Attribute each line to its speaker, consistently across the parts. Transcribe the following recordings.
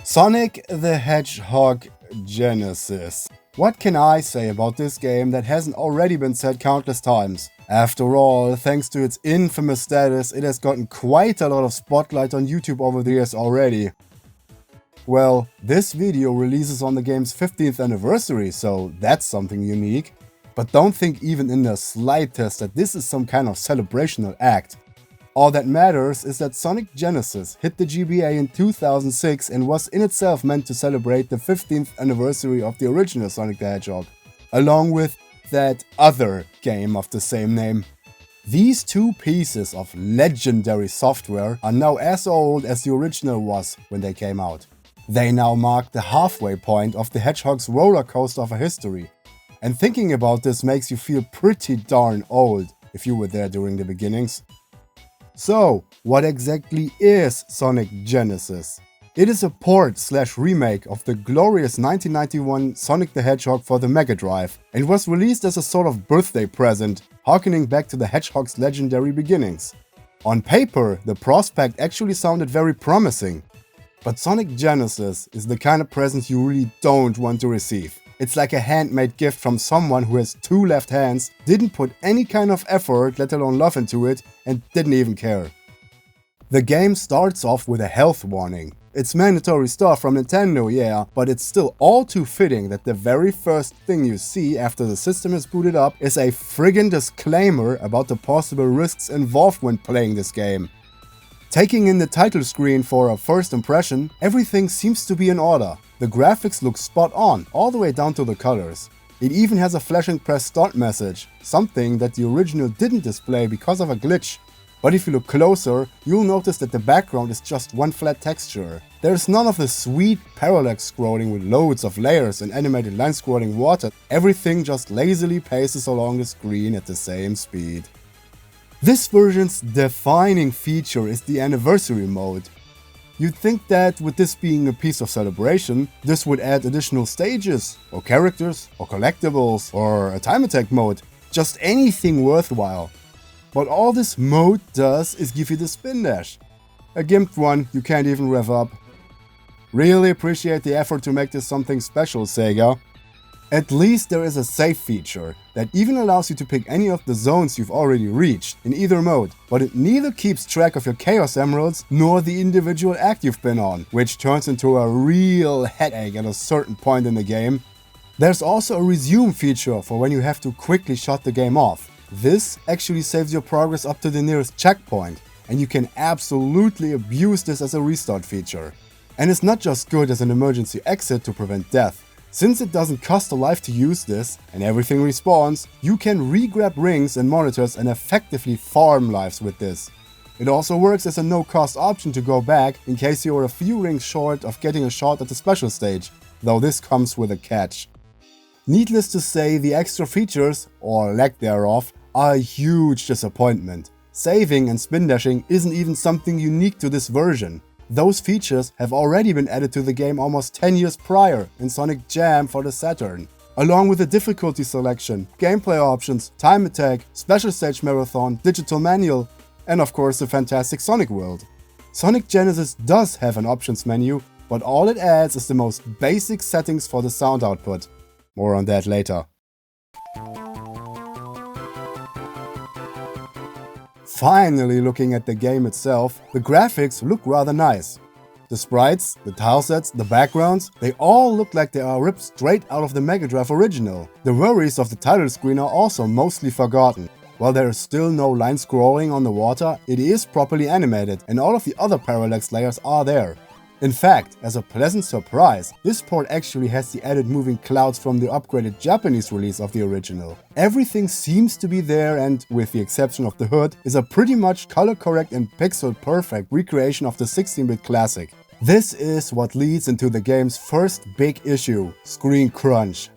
Speaker 1: Sonic the Hedgehog Genesis. What can I say about this game that hasn't already been said countless times? After all, thanks to its infamous status, it has gotten quite a lot of spotlight on YouTube over the years already. Well, this video releases on the game's 15th anniversary, so that's something unique. But don't think even in the slightest that this is some kind of celebrational act. All that matters is that Sonic Genesis hit the GBA in 2006 and was in itself meant to celebrate the 15th anniversary of the original Sonic the Hedgehog, along with that other game of the same name. These two pieces of legendary software are now as old as the original was when they came out. They now mark the halfway point of the Hedgehog's roller coaster of a history. And thinking about this makes you feel pretty darn old if you were there during the beginnings. So, what exactly is Sonic Genesis? It is a port/remake of the glorious 1991 Sonic the Hedgehog for the Mega Drive and was released as a sort of birthday present, harkening back to the Hedgehog's legendary beginnings. On paper, the prospect actually sounded very promising. But Sonic Genesis is the kind of present you really don't want to receive. It's like a handmade gift from someone who has two left hands, didn't put any kind of effort, let alone love into it, and didn't even care. The game starts off with a health warning. It's mandatory stuff from Nintendo, yeah, but it's still all too fitting that the very first thing you see after the system is booted up is a friggin' disclaimer about the possible risks involved when playing this game. Taking in the title screen for a first impression, everything seems to be in order. The graphics look spot on, all the way down to the colors. It even has a flashing press start message, something that the original didn't display because of a glitch. But if you look closer, you'll notice that the background is just one flat texture. There's none of the sweet parallax scrolling with loads of layers and animated line scrolling water. Everything just lazily paces along the screen at the same speed. This version's defining feature is the anniversary mode. You'd think that with this being a piece of celebration, this would add additional stages, or characters, or collectibles, or a time attack mode, just anything worthwhile. But all this mode does is give you the spin dash. A gimped one you can't even rev up. Really appreciate the effort to make this something special, Sega. At least there is a save feature that even allows you to pick any of the zones you've already reached in either mode, but it neither keeps track of your Chaos Emeralds nor the individual act you've been on, which turns into a real headache at a certain point in the game. There's also a resume feature for when you have to quickly shut the game off. This actually saves your progress up to the nearest checkpoint, and you can absolutely abuse this as a restart feature. And it's not just good as an emergency exit to prevent death. Since it doesn't cost a life to use this, and everything respawns, you can re-grab rings and monitors and effectively farm lives with this. It also works as a no-cost option to go back in case you are a few rings short of getting a shot at the special stage, though this comes with a catch. Needless to say, the extra features, or lack thereof, are a huge disappointment. Saving and spin dashing isn't even something unique to this version. Those features have already been added to the game almost 10 years prior in Sonic Jam for the Saturn. Along with the difficulty selection, gameplay options, time attack, special stage marathon, digital manual, and of course the fantastic Sonic world. Sonic Genesis does have an options menu, but all it adds is the most basic settings for the sound output. More on that later. Finally looking at the game itself, the graphics look rather nice. The sprites, the tilesets, the backgrounds, they all look like they are ripped straight out of the Mega Drive original. The worries of the title screen are also mostly forgotten. While there is still no line scrolling on the water, it is properly animated and all of the other parallax layers are there. In fact, as a pleasant surprise, this port actually has the added moving clouds from the upgraded Japanese release of the original. Everything seems to be there and, with the exception of the hood, is a pretty much color correct and pixel perfect recreation of the 16-bit classic. This is what leads into the game's first big issue, screen crunch.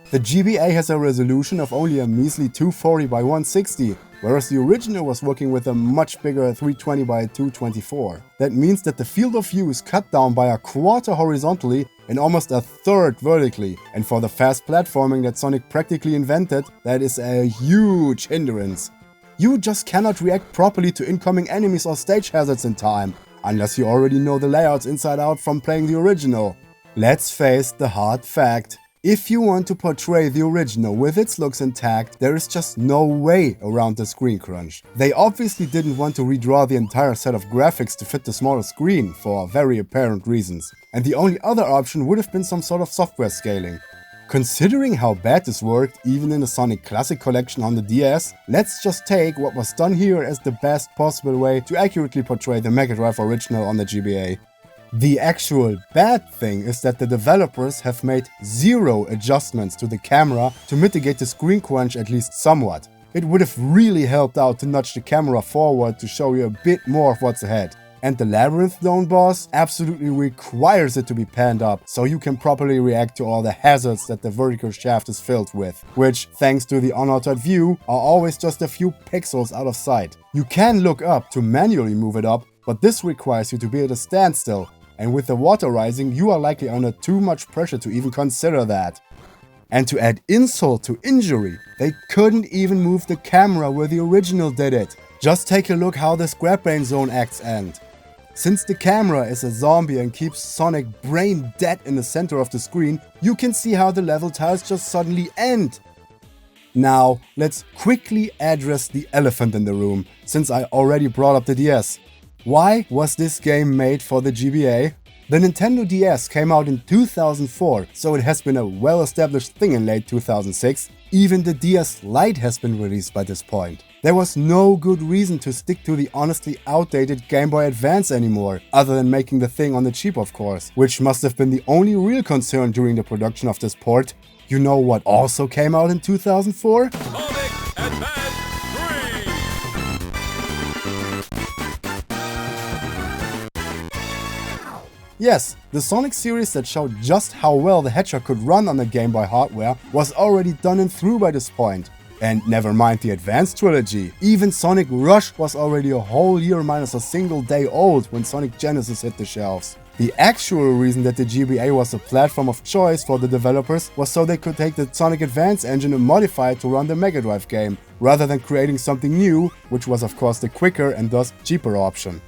Speaker 1: The GBA has a resolution of only a measly 240 by 160, whereas the original was working with a much bigger 320 by 224. That means that the field of view is cut down by a quarter horizontally and almost a third vertically, and for the fast platforming that Sonic practically invented, that is a huge hindrance. You just cannot react properly to incoming enemies or stage hazards in time. unless you already know the layouts inside out from playing the original. Let's face the hard fact. If you want to portray the original with its looks intact, there is just no way around the screen crunch. They obviously didn't want to redraw the entire set of graphics to fit the smaller screen for very apparent reasons. And the only other option would have been some sort of software scaling. Considering how bad this worked, even in the Sonic Classic Collection on the DS, let's just take what was done here as the best possible way to accurately portray the Mega Drive original on the GBA. The actual bad thing is that the developers have made zero adjustments to the camera to mitigate the screen crunch at least somewhat. It would have really helped out to nudge the camera forward to show you a bit more of what's ahead. And the Labyrinth Zone boss absolutely requires it to be panned up so you can properly react to all the hazards that the vertical shaft is filled with, which, thanks to the unaltered view, are always just a few pixels out of sight. You can look up to manually move it up, but this requires you to be at a standstill. And with the water rising, you are likely under too much pressure to even consider that. And to add insult to injury, they couldn't even move the camera where the original did it. Just take a look how the Scrap Brain Zone acts end. Since the camera is a zombie and keeps Sonic brain dead in the center of the screen, you can see how the level tiles just suddenly end. Now, let's quickly address the elephant in the room, since I already brought up the DS. Why was this game made for the GBA? The Nintendo DS came out in 2004, so it has been a well-established thing in late 2006. Even the DS Lite has been released by this point. There was no good reason to stick to the honestly outdated Game Boy Advance anymore, other than making the thing on the cheap of course, which must have been the only real concern during the production of this port. You know what also came out in 2004? Yes, the Sonic series that showed just how well the Hedgehog could run on the Game Boy hardware was already done and through by this point. And never mind the Advanced trilogy, even Sonic Rush was already a whole year minus a single day old when Sonic Genesis hit the shelves. The actual reason that the GBA was a platform of choice for the developers was so they could take the Sonic Advance engine and modify it to run the Mega Drive game, rather than creating something new, which was of course the quicker and thus cheaper option.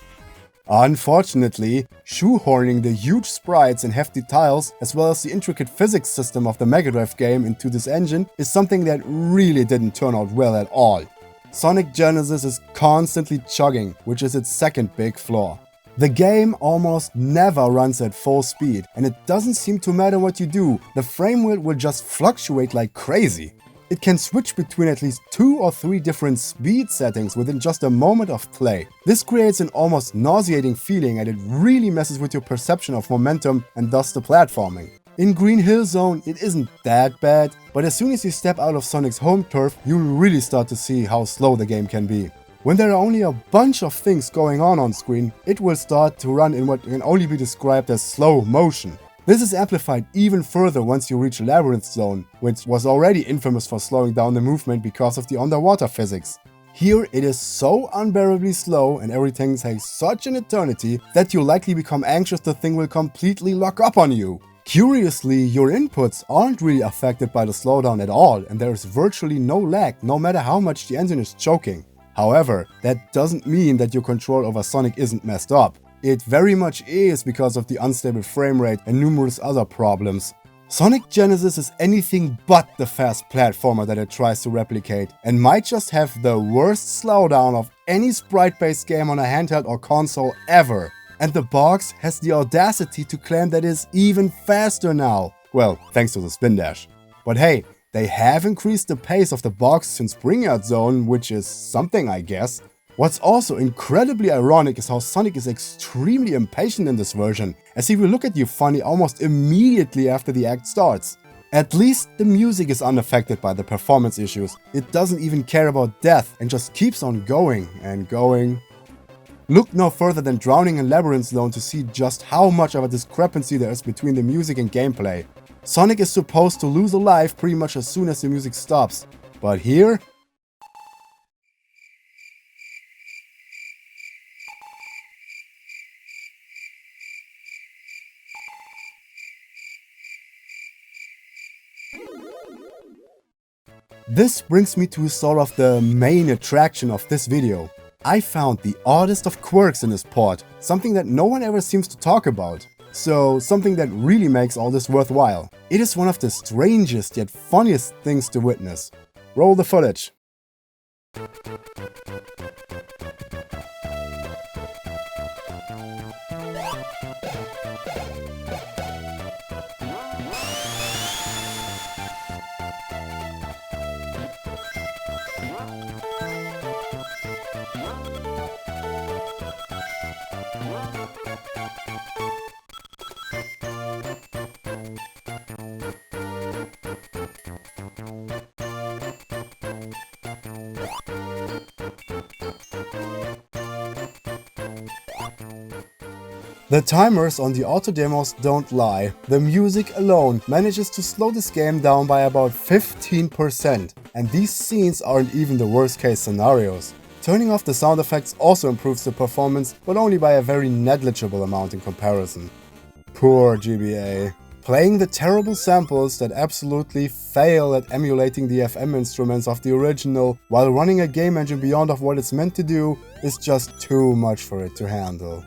Speaker 1: Unfortunately, shoehorning the huge sprites and hefty tiles, as well as the intricate physics system of the Mega Drive game into this engine, is something that really didn't turn out well at all. Sonic Genesis is constantly chugging, which is its second big flaw. The game almost never runs at full speed, and it doesn't seem to matter what you do, the frame rate will just fluctuate like crazy. It can switch between at least 2 or 3 different speed settings within just a moment of play. This creates an almost nauseating feeling and it really messes with your perception of momentum and thus the platforming. In Green Hill Zone it isn't that bad, but as soon as you step out of Sonic's home turf, you'll really start to see how slow the game can be. When there are only a bunch of things going on screen, it will start to run in what can only be described as slow motion. This is amplified even further once you reach Labyrinth Zone, which was already infamous for slowing down the movement because of the underwater physics. Here it is so unbearably slow and everything takes such an eternity that you'll likely become anxious the thing will completely lock up on you. Curiously, your inputs aren't really affected by the slowdown at all and there is virtually no lag no matter how much the engine is choking. However, that doesn't mean that your control over Sonic isn't messed up. It very much is because of the unstable frame rate and numerous other problems. Sonic Genesis is anything but the fast platformer that it tries to replicate and might just have the worst slowdown of any sprite-based game on a handheld or console ever. And the box has the audacity to claim that it is even faster now. Well, thanks to the spin dash. But hey, they have increased the pace of the box since Bring Out Zone, which is something I guess. What's also incredibly ironic is how Sonic is extremely impatient in this version, as he will look at you funny almost immediately after the act starts. At least the music is unaffected by the performance issues, it doesn't even care about death and just keeps on going and going. Look no further than Drowning in Labyrinth Zone to see just how much of a discrepancy there is between the music and gameplay. Sonic is supposed to lose a life pretty much as soon as the music stops, but here? This brings me to sort of the main attraction of this video. I found the oddest of quirks in this port, something that no one ever seems to talk about. So, something that really makes all this worthwhile. It is one of the strangest yet funniest things to witness. Roll the footage. The timers on the auto demos don't lie. The music alone manages to slow this game down by about 15%, and these scenes aren't even the worst case scenarios. Turning off the sound effects also improves the performance, but only by a very negligible amount in comparison. Poor GBA. Playing the terrible samples that absolutely fail at emulating the FM instruments of the original while running a game engine beyond of what it's meant to do is just too much for it to handle.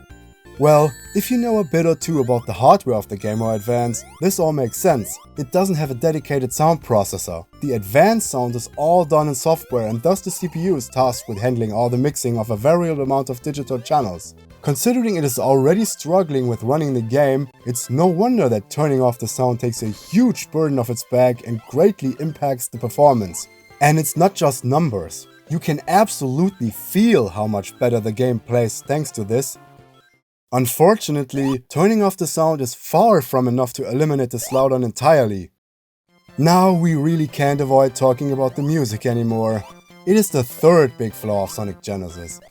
Speaker 1: Well, if you know a bit or two about the hardware of the Game Boy Advance, this all makes sense. It doesn't have a dedicated sound processor. The advanced sound is all done in software, and thus the CPU is tasked with handling all the mixing of a variable amount of digital channels. Considering it is already struggling with running the game, it's no wonder that turning off the sound takes a huge burden off its back and greatly impacts the performance. And it's not just numbers. You can absolutely feel how much better the game plays thanks to this. Unfortunately, turning off the sound is far from enough to eliminate the slowdown entirely. Now we really can't avoid talking about the music anymore. It is the third big flaw of Sonic Genesis.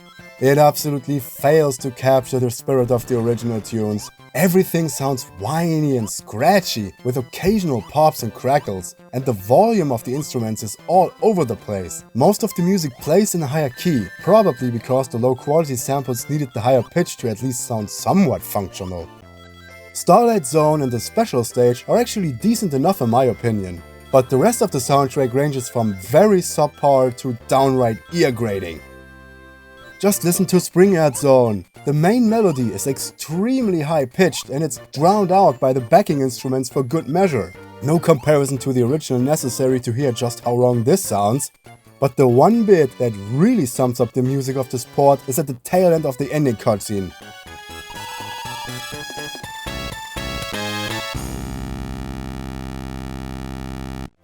Speaker 1: It absolutely fails to capture the spirit of the original tunes. Everything sounds whiny and scratchy, with occasional pops and crackles, and the volume of the instruments is all over the place. Most of the music plays in a higher key, probably because the low quality samples needed the higher pitch to at least sound somewhat functional. Starlight Zone and the special stage are actually decent enough in my opinion, but the rest of the soundtrack ranges from very subpar to downright ear-grating. Just listen to Spring Ad Zone. The main melody is extremely high-pitched and it's drowned out by the backing instruments for good measure. No comparison to the original necessary to hear just how wrong this sounds. But the one bit that really sums up the music of this port is at the tail end of the ending cutscene.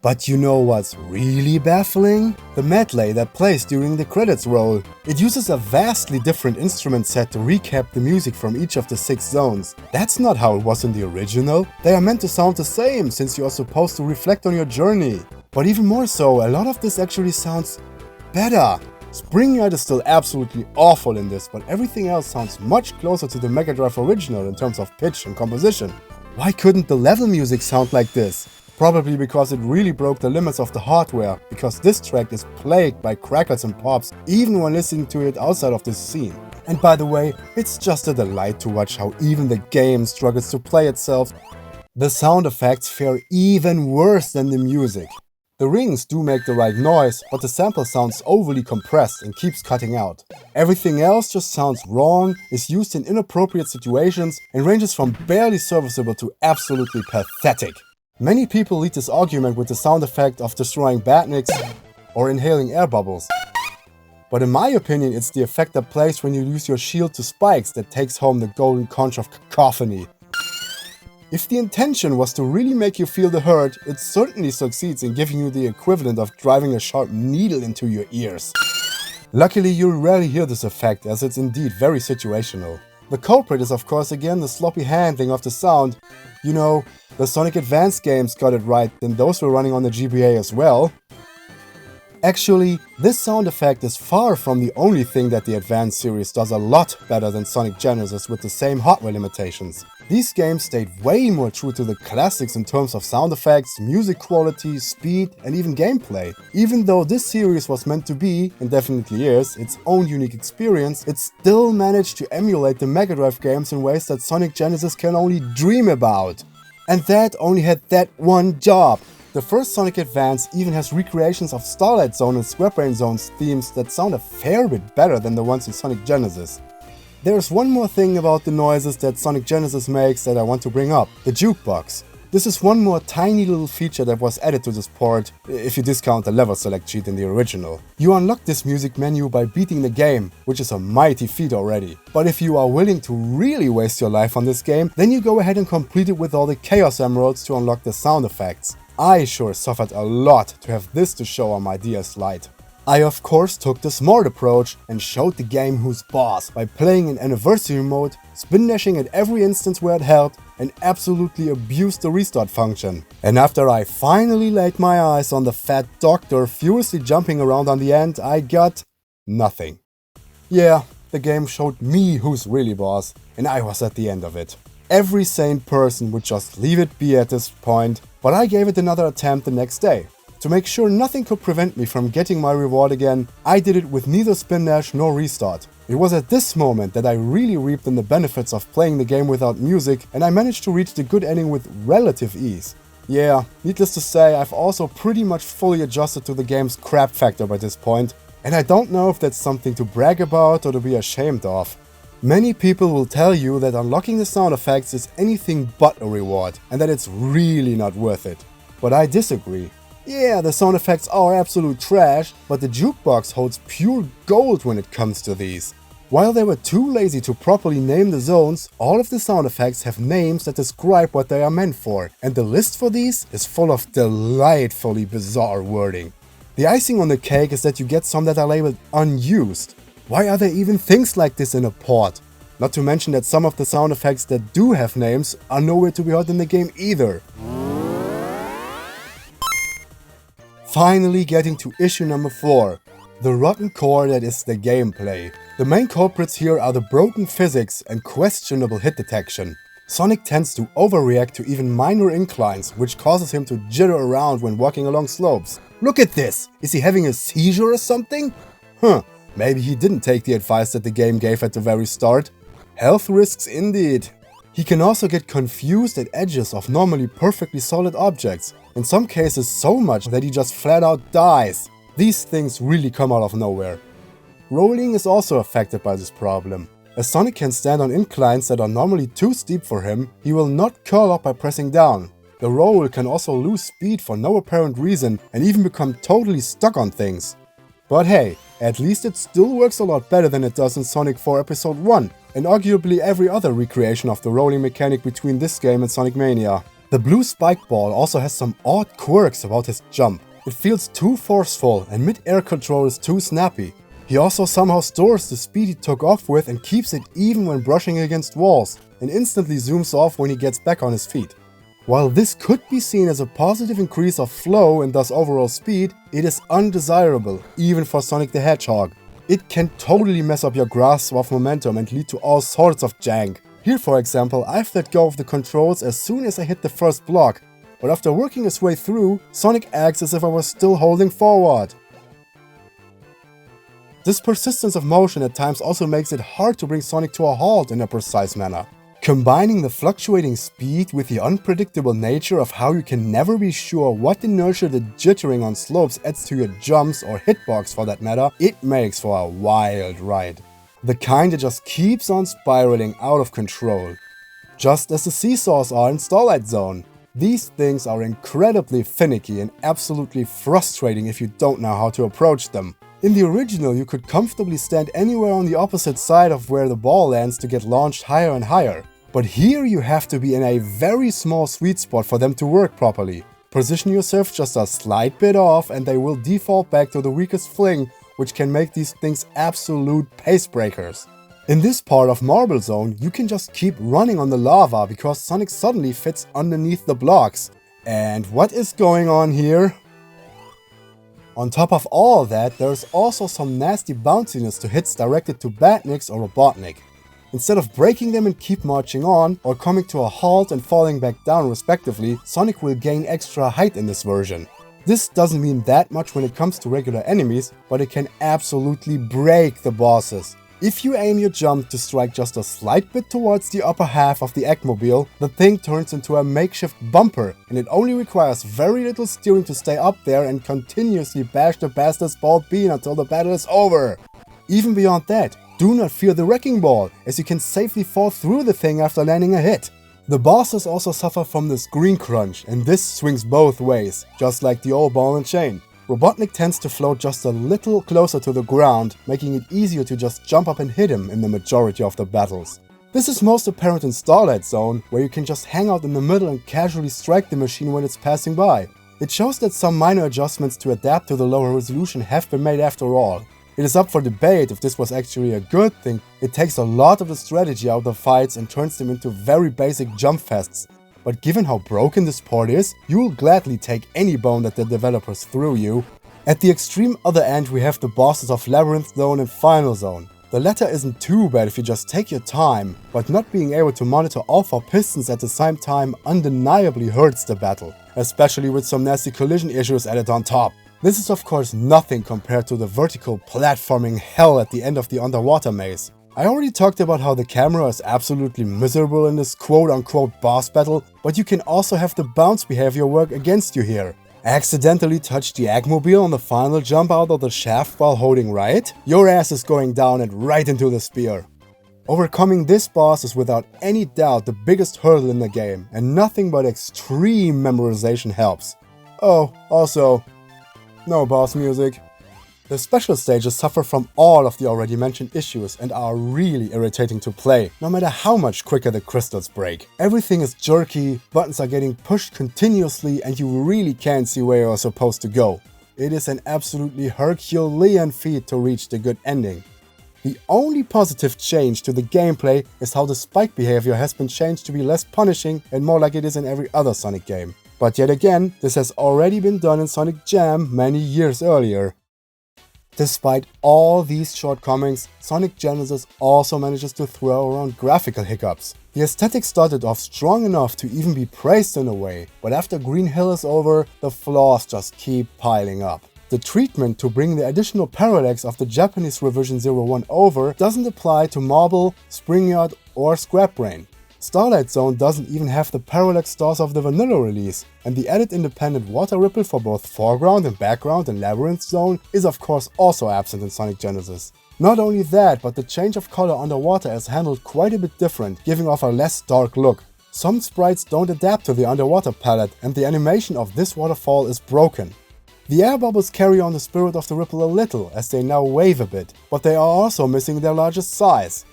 Speaker 1: But you know what's really baffling? The medley that plays during the credits roll. It uses a vastly different instrument set to recap the music from each of the 6 zones. That's not how it was in the original. They are meant to sound the same, since you are supposed to reflect on your journey. But even more so, a lot of this actually sounds better. Spring Yard is still absolutely awful in this, but everything else sounds much closer to the Mega Drive original in terms of pitch and composition. Why couldn't the level music sound like this? Probably because it really broke the limits of the hardware, because this track is plagued by crackles and pops even when listening to it outside of this scene. And by the way, it's just a delight to watch how even the game struggles to play itself. The sound effects fare even worse than the music. The rings do make the right noise, but the sample sounds overly compressed and keeps cutting out. Everything else just sounds wrong, is used in inappropriate situations, and ranges from barely serviceable to absolutely pathetic. Many people lead this argument with the sound effect of destroying badniks or inhaling air bubbles. But in my opinion, it's the effect that plays when you use your shield to spikes that takes home the golden conch of cacophony. If the intention was to really make you feel the hurt, it certainly succeeds in giving you the equivalent of driving a sharp needle into your ears. Luckily, you rarely hear this effect, as it's indeed very situational. The culprit is of course again the sloppy handling of the sound. You know, the Sonic Advance games got it right, and those were running on the GBA as well. Actually, this sound effect is far from the only thing that the Advance series does a lot better than Sonic Genesis with the same hardware limitations. These games stayed way more true to the classics in terms of sound effects, music quality, speed, and even gameplay. Even though this series was meant to be, and definitely is, its own unique experience, it still managed to emulate the Mega Drive games in ways that Sonic Genesis can only dream about. And that only had that one job. The first Sonic Advance even has recreations of Starlight Zone and Square Zone's themes that sound a fair bit better than the ones in Sonic Genesis. There's one more thing about the noises that Sonic Genesis makes that I want to bring up, the Jukebox. This is one more tiny little feature that was added to this port, if you discount the level select sheet in the original. You unlock this music menu by beating the game, which is a mighty feat already. But if you are willing to really waste your life on this game, then you go ahead and complete it with all the Chaos Emeralds to unlock the sound effects. I sure suffered a lot to have this to show on my DS Lite. I of course took the smart approach and showed the game who's boss by playing in anniversary mode, spin dashing at every instance where it helped, and absolutely abused the restart function. And after I finally laid my eyes on the fat doctor furiously jumping around on the end, I got nothing. Yeah, the game showed me who's really boss, and I was at the end of it. Every sane person would just leave it be at this point, but I gave it another attempt the next day. To make sure nothing could prevent me from getting my reward again, I did it with neither spin dash nor restart. It was at this moment that I really reaped in the benefits of playing the game without music, and I managed to reach the good ending with relative ease. Yeah, needless to say, I've also pretty much fully adjusted to the game's crap factor by this point, and I don't know if that's something to brag about or to be ashamed of. Many people will tell you that unlocking the sound effects is anything but a reward, and that it's really not worth it. But I disagree. Yeah, the sound effects are absolute trash, but the Jukebox holds pure gold when it comes to these. While they were too lazy to properly name the zones, all of the sound effects have names that describe what they are meant for, and the list for these is full of delightfully bizarre wording. The icing on the cake is that you get some that are labeled unused. Why are there even things like this in a port? Not to mention that some of the sound effects that do have names are nowhere to be heard in the game either. Finally getting to issue number 4, the rotten core that is the gameplay. The main culprits here are the broken physics and questionable hit detection. Sonic tends to overreact to even minor inclines, which causes him to jitter around when walking along slopes. Look at this! Is he having a seizure or something? Maybe he didn't take the advice that the game gave at the very start. Health risks indeed. He can also get confused at edges of normally perfectly solid objects, in some cases so much that he just flat out dies. These things really come out of nowhere. Rolling is also affected by this problem. As Sonic can stand on inclines that are normally too steep for him, he will not curl up by pressing down. The roll can also lose speed for no apparent reason and even become totally stuck on things. But hey, at least it still works a lot better than it does in Sonic 4 Episode 1, and arguably every other recreation of the rolling mechanic between this game and Sonic Mania. The blue spike ball also has some odd quirks about his jump. It feels too forceful and mid-air control is too snappy. He also somehow stores the speed he took off with and keeps it even when brushing against walls, and instantly zooms off when he gets back on his feet. While this could be seen as a positive increase of flow and thus overall speed, it is undesirable, even for Sonic the Hedgehog. It can totally mess up your grasp of momentum and lead to all sorts of jank. Here for example, I've let go of the controls as soon as I hit the first block, but after working his way through, Sonic acts as if I was still holding forward. This persistence of motion at times also makes it hard to bring Sonic to a halt in a precise manner. Combining the fluctuating speed with the unpredictable nature of how you can never be sure what inertia the jittering on slopes adds to your jumps or hitbox for that matter, it makes for a wild ride. The kind that just keeps on spiraling out of control. Just as the seesaws are in Starlight Zone. These things are incredibly finicky and absolutely frustrating if you don't know how to approach them. In the original, you could comfortably stand anywhere on the opposite side of where the ball lands to get launched higher and higher. But here you have to be in a very small sweet spot for them to work properly. Position yourself just a slight bit off and they will default back to the weakest fling, which can make these things absolute pace breakers. In this part of Marble Zone, you can just keep running on the lava because Sonic suddenly fits underneath the blocks. And what is going on here? On top of all that, there's also some nasty bounciness to hits directed to Badniks or Robotnik. Instead of breaking them and keep marching on, or coming to a halt and falling back down respectively, Sonic will gain extra height in this version. This doesn't mean that much when it comes to regular enemies, but it can absolutely break the bosses. If you aim your jump to strike just a slight bit towards the upper half of the Eggmobile, the thing turns into a makeshift bumper, and it only requires very little steering to stay up there and continuously bash the bastard's bald bean until the battle is over. Even beyond that, do not fear the wrecking ball, as you can safely fall through the thing after landing a hit. The bosses also suffer from the screen crunch, and this swings both ways, just like the old ball and chain. Robotnik tends to float just a little closer to the ground, making it easier to just jump up and hit him in the majority of the battles. This is most apparent in Starlight Zone, where you can just hang out in the middle and casually strike the machine when it's passing by. It shows that some minor adjustments to adapt to the lower resolution have been made after all. It is up for debate if this was actually a good thing. It takes a lot of the strategy out of the fights and turns them into very basic jump fests. But given how broken this port is, you will gladly take any bone that the developers threw you. At the extreme other end we have the bosses of Labyrinth Zone and Final Zone. The latter isn't too bad if you just take your time, but not being able to monitor all 4 pistons at the same time undeniably hurts the battle, especially with some nasty collision issues added on top. This is of course nothing compared to the vertical platforming hell at the end of the underwater maze. I already talked about how the camera is absolutely miserable in this quote-unquote boss battle, but you can also have the bounce behavior work against you here. Accidentally touch the Eggmobile on the final jump out of the shaft while holding right? Your ass is going down and right into the spear. Overcoming this boss is without any doubt the biggest hurdle in the game, and nothing but extreme memorization helps. Oh, also, no boss music. The special stages suffer from all of the already mentioned issues and are really irritating to play, no matter how much quicker the crystals break. Everything is jerky, buttons are getting pushed continuously, and you really can't see where you're supposed to go. It is an absolutely Herculean feat to reach the good ending. The only positive change to the gameplay is how the spike behavior has been changed to be less punishing and more like it is in every other Sonic game. But yet again, this has already been done in Sonic Jam many years earlier. Despite all these shortcomings, Sonic Genesis also manages to throw around graphical hiccups. The aesthetic started off strong enough to even be praised in a way, but after Green Hill is over, the flaws just keep piling up. The treatment to bring the additional parallax of the Japanese revision 01 over doesn't apply to Marble, Springyard or Scrap Brain. Starlight Zone doesn't even have the parallax stars of the vanilla release, and the added independent water ripple for both foreground and background in Labyrinth Zone is of course also absent in Sonic Genesis. Not only that, but the change of color underwater is handled quite a bit different, giving off a less dark look. Some sprites don't adapt to the underwater palette, and the animation of this waterfall is broken. The air bubbles carry on the spirit of the ripple a little, as they now wave a bit, but they are also missing their largest size.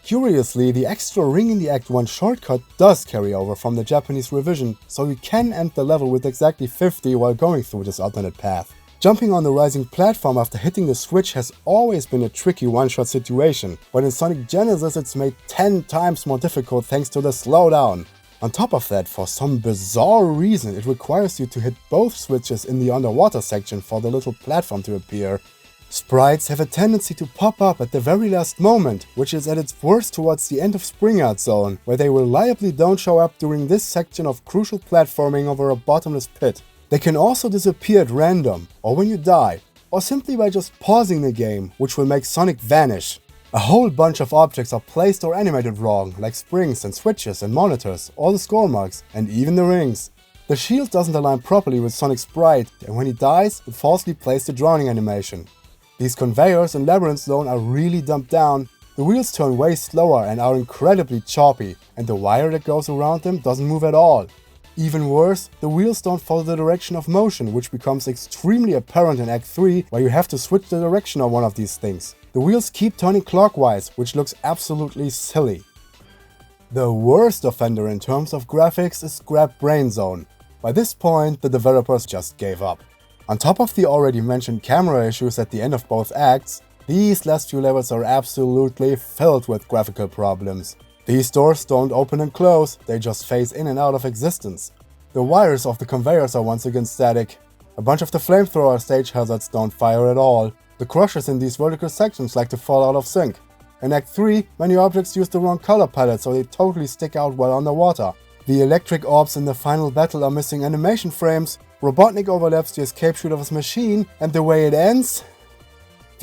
Speaker 1: Curiously, the extra ring in the Act 1 shortcut does carry over from the Japanese revision, so you can end the level with exactly 50 while going through this alternate path. Jumping on the rising platform after hitting the switch has always been a tricky one-shot situation, but in Sonic Genesis it's made 10 times more difficult thanks to the slowdown. On top of that, for some bizarre reason, it requires you to hit both switches in the underwater section for the little platform to appear. Sprites have a tendency to pop up at the very last moment, which is at its worst towards the end of Springyard Zone, where they reliably don't show up during this section of crucial platforming over a bottomless pit. They can also disappear at random, or when you die, or simply by just pausing the game, which will make Sonic vanish. A whole bunch of objects are placed or animated wrong, like springs and switches and monitors, all the score marks, and even the rings. The shield doesn't align properly with Sonic's sprite, and when he dies, it falsely plays the drowning animation. These conveyors in Labyrinth Zone are really dumbed down. The wheels turn way slower and are incredibly choppy, and the wire that goes around them doesn't move at all. Even worse, the wheels don't follow the direction of motion, which becomes extremely apparent in Act 3, where you have to switch the direction of one of these things. The wheels keep turning clockwise, which looks absolutely silly. The worst offender in terms of graphics is Scrap Brain Zone. By this point, the developers just gave up. On top of the already mentioned camera issues at the end of both acts, these last few levels are absolutely filled with graphical problems. These doors don't open and close, they just phase in and out of existence. The wires of the conveyors are once again static. A bunch of the flamethrower stage hazards don't fire at all. The crushers in these vertical sections like to fall out of sync. In Act 3, many objects use the wrong color palette, so they totally stick out while underwater. The electric orbs in the final battle are missing animation frames. Robotnik overlaps the escape chute of his machine, and the way it ends?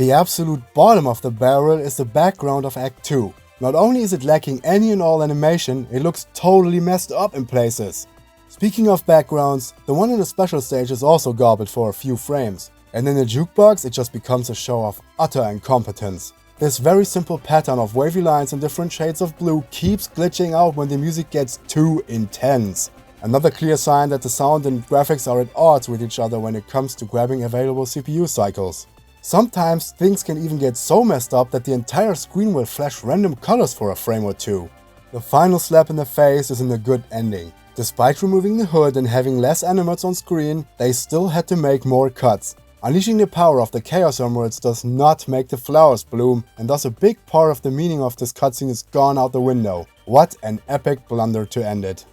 Speaker 1: The absolute bottom of the barrel is the background of Act 2. Not only is it lacking any and all animation, it looks totally messed up in places. Speaking of backgrounds, the one in the special stage is also garbage for a few frames. And in the Jukebox, it just becomes a show of utter incompetence. This very simple pattern of wavy lines in different shades of blue keeps glitching out when the music gets too intense. Another clear sign that the sound and graphics are at odds with each other when it comes to grabbing available CPU cycles. Sometimes things can even get so messed up that the entire screen will flash random colors for a frame or two. The final slap in the face is in a good ending. Despite removing the hood and having less animates on screen, they still had to make more cuts. Unleashing the power of the Chaos Emeralds does not make the flowers bloom, and thus a big part of the meaning of this cutscene is gone out the window. What an epic blunder to end it.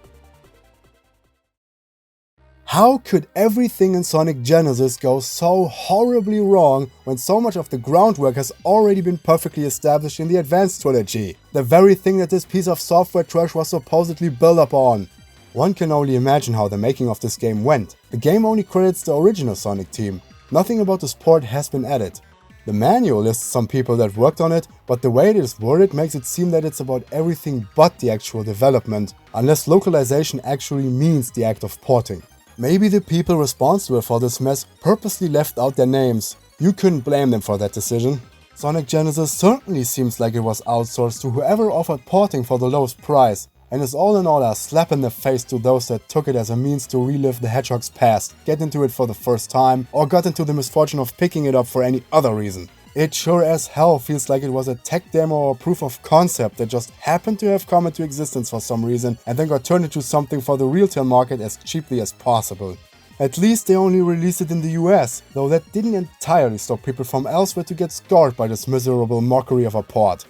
Speaker 1: How could everything in Sonic Genesis go so horribly wrong when so much of the groundwork has already been perfectly established in the Advanced trilogy? The very thing that this piece of software trash was supposedly built upon. One can only imagine how the making of this game went. The game only credits the original Sonic team. Nothing about this port has been added. The manual lists some people that worked on it, but the way it is worded makes it seem that it's about everything but the actual development, unless localization actually means the act of porting. Maybe the people responsible for this mess purposely left out their names. You couldn't blame them for that decision. Sonic Genesis certainly seems like it was outsourced to whoever offered porting for the lowest price, and is all in all a slap in the face to those that took it as a means to relive the Hedgehog's past, get into it for the first time, or got into the misfortune of picking it up for any other reason. It sure as hell feels like it was a tech demo or proof of concept that just happened to have come into existence for some reason and then got turned into something for the retail market as cheaply as possible. At least they only released it in the US, though that didn't entirely stop people from elsewhere to get scarred by this miserable mockery of a port.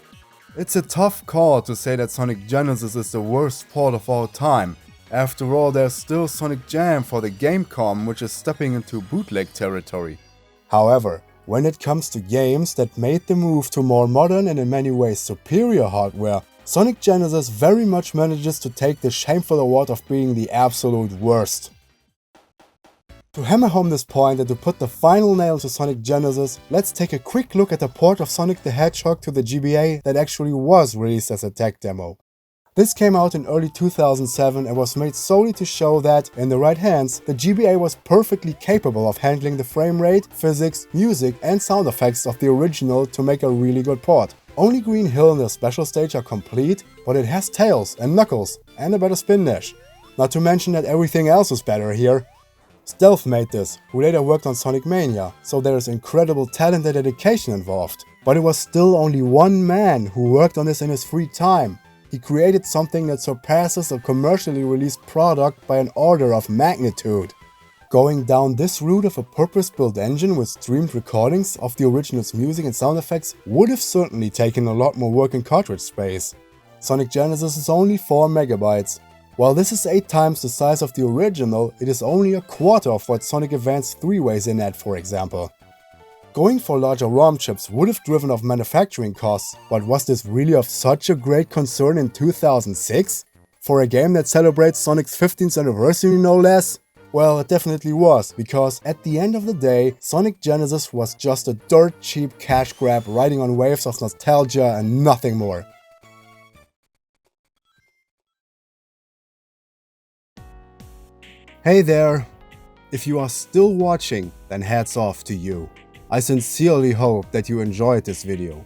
Speaker 1: It's a tough call to say that Sonic Genesis is the worst port of all time. After all, there's still Sonic Jam for the Gamecom, which is stepping into bootleg territory. However, when it comes to games that made the move to more modern and in many ways superior hardware, Sonic Genesis very much manages to take the shameful award of being the absolute worst. To hammer home this point and to put the final nail to Sonic Genesis, let's take a quick look at the port of Sonic the Hedgehog to the GBA that actually was released as a tech demo. This came out in early 2007 and was made solely to show that, in the right hands, the GBA was perfectly capable of handling the frame rate, physics, music and sound effects of the original to make a really good port. Only Green Hill and the special stage are complete, but it has Tails and Knuckles and a better spin dash. Not to mention that everything else is better here. Stealth made this, who later worked on Sonic Mania, so there is incredible talent and dedication involved. But it was still only one man who worked on this in his free time. He created something that surpasses a commercially released product by an order of magnitude. Going down this route of a purpose-built engine with streamed recordings of the original's music and sound effects would have certainly taken a lot more work and cartridge space. Sonic Genesis is only 4 MB. While this is 8 times the size of the original, it is only a quarter of what Sonic Advance 3 weighs in at, for example. Going for larger ROM chips would have driven up manufacturing costs, but was this really of such a great concern in 2006? For a game that celebrates Sonic's 15th anniversary no less? Well, it definitely was, because at the end of the day, Sonic Genesis was just a dirt cheap cash grab riding on waves of nostalgia and nothing more. Hey there! If you are still watching, then hats off to you. I sincerely hope that you enjoyed this video.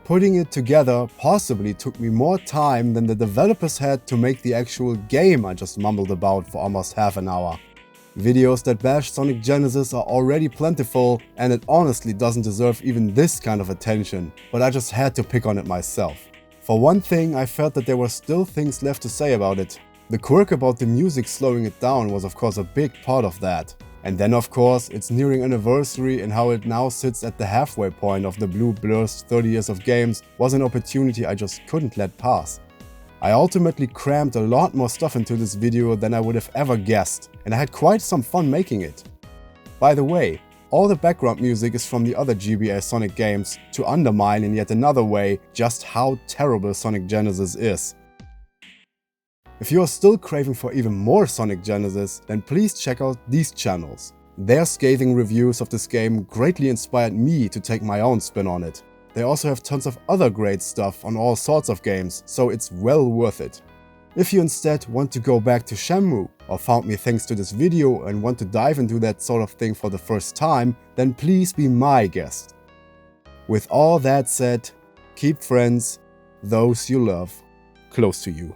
Speaker 1: Putting it together possibly took me more time than the developers had to make the actual game I just mumbled about for almost half an hour. Videos that bash Sonic Genesis are already plentiful, and it honestly doesn't deserve even this kind of attention, but I just had to pick on it myself. For one thing, I felt that there were still things left to say about it. The quirk about the music slowing it down was of course a big part of that. And then of course, its nearing anniversary and how it now sits at the halfway point of the Blue Blur's 30 years of games was an opportunity I just couldn't let pass. I ultimately crammed a lot more stuff into this video than I would have ever guessed, and I had quite some fun making it. By the way, all the background music is from the other GBA Sonic games to undermine in yet another way just how terrible Sonic Genesis is. If you are still craving for even more Sonic Genesis, then please check out these channels. Their scathing reviews of this game greatly inspired me to take my own spin on it. They also have tons of other great stuff on all sorts of games, so it's well worth it. If you instead want to go back to Shenmue, or found me thanks to this video and want to dive into that sort of thing for the first time, then please be my guest. With all that said, keep friends, those you love, close to you.